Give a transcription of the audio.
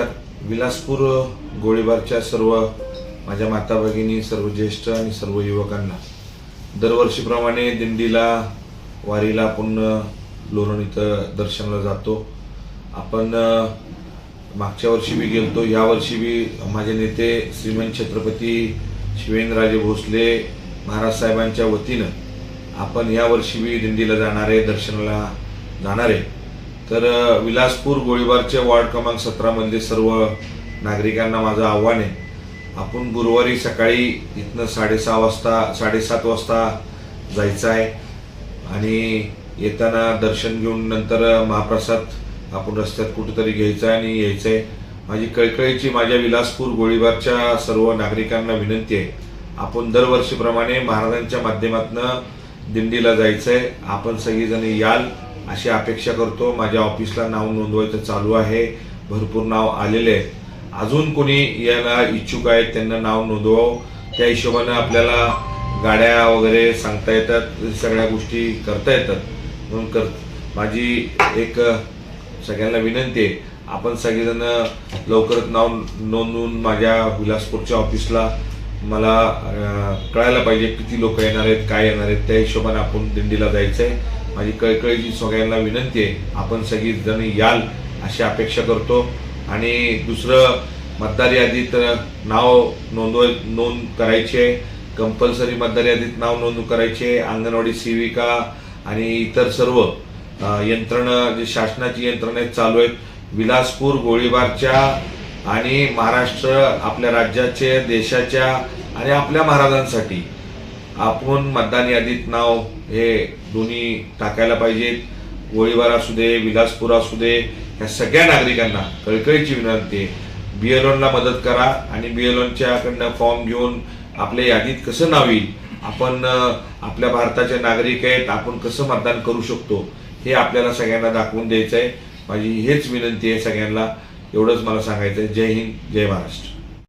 नमस्कार. विलासपूर गोळीबारच्या सर्व माझ्या माता भगिनी, सर्व ज्येष्ठ आणि सर्व युवकांना दरवर्षीप्रमाणे दिंडीला, वारीला आपण लोणंद इथं दर्शनाला जातो. आपण मागच्या वर्षी बी गेलतो, यावर्षी बी माझे नेते श्रीमान छत्रपती शिवेंद्रराजे भोसले महाराज साहेबांच्या वतीनं आपण यावर्षी बी दिंडीला जाणार आहे, दर्शनाला जाणार आहे. तर विलासपूर गोळीबारच्या वार्ड क्रमांक 17 मधले सर्व नागरिकांना माझं आव्हान आहे, आपण गुरुवारी सकाळी इथनं 7:30 वाजता जायचं आहे आणि येताना दर्शन घेऊन नंतर महाप्रसाद आपण रस्त्यात कुठेतरी घ्यायचा आहे आणि यायचं आहे. माझी कळकळीची माझ्या विलासपूर गोळीबारच्या सर्व नागरिकांना विनंती आहे, आपण दरवर्षीप्रमाणे महाराजांच्या माध्यमातून दिंडीला जायचं आहे. आपण सगळीजण याल अशी अपेक्षा करतो. माझ्या ऑफिसला नाव नोंदवायचं चालू आहे, भरपूर नाव आलेले आहेत. अजून कोणी यायला इच्छुक आहेत त्यांना नाव नोंदवावं. त्या हिशोबाने आपल्याला गाड्या वगैरे सांगता येतात, सगळ्या गोष्टी करता येतात. म्हणून माझी एक सगळ्यांना विनंती आहे, आपण सगळेजण लवकरच नाव नोंदवून माझ्या विलासपूरच्या ऑफिसला मला कळायला पाहिजे किती लोक येणार आहेत, काय येणार आहेत. त्या हिशोबाने आपण दिंडीला जायचं आहे. माझी कळकळीची सगळ्यांना विनंती आहे, आपण सगळीजण याल अशी अपेक्षा करतो. आणि दुसरं, मतदार यादीत नाव नोंद करायची आहे, कंपल्सरी मतदार यादीत नाव नोंद करायचे आहे. अंगणवाडी सेविका आणि इतर सर्व यंत्रणा, जे शासनाची यंत्रणा चालू आहेत विलासपूर गोळीबारच्या आणि महाराष्ट्र आपल्या राज्याचे, देशाच्या आणि आपल्या महाराजांसाठी आपण मतदान यादीत नाव हे दोन्ही टाकायला पाहिजेत. गोळीबार असू दे, विलासपूर असू दे, या सगळ्या नागरिकांना कळकळीची विनंती आहे, BLOला मदत करा आणि BLOच्याकडनं फॉर्म घेऊन आपल्या यादीत कसं नाव येईल, आपण आपल्या भारताचे नागरिक आहेत, आपण कसं मतदान करू शकतो हे आपल्याला सगळ्यांना दाखवून द्यायचं आहे. माझी हेच विनंती आहे सगळ्यांना. एवढंच मला सांगायचं आहे. जय हिंद, जय महाराष्ट्र.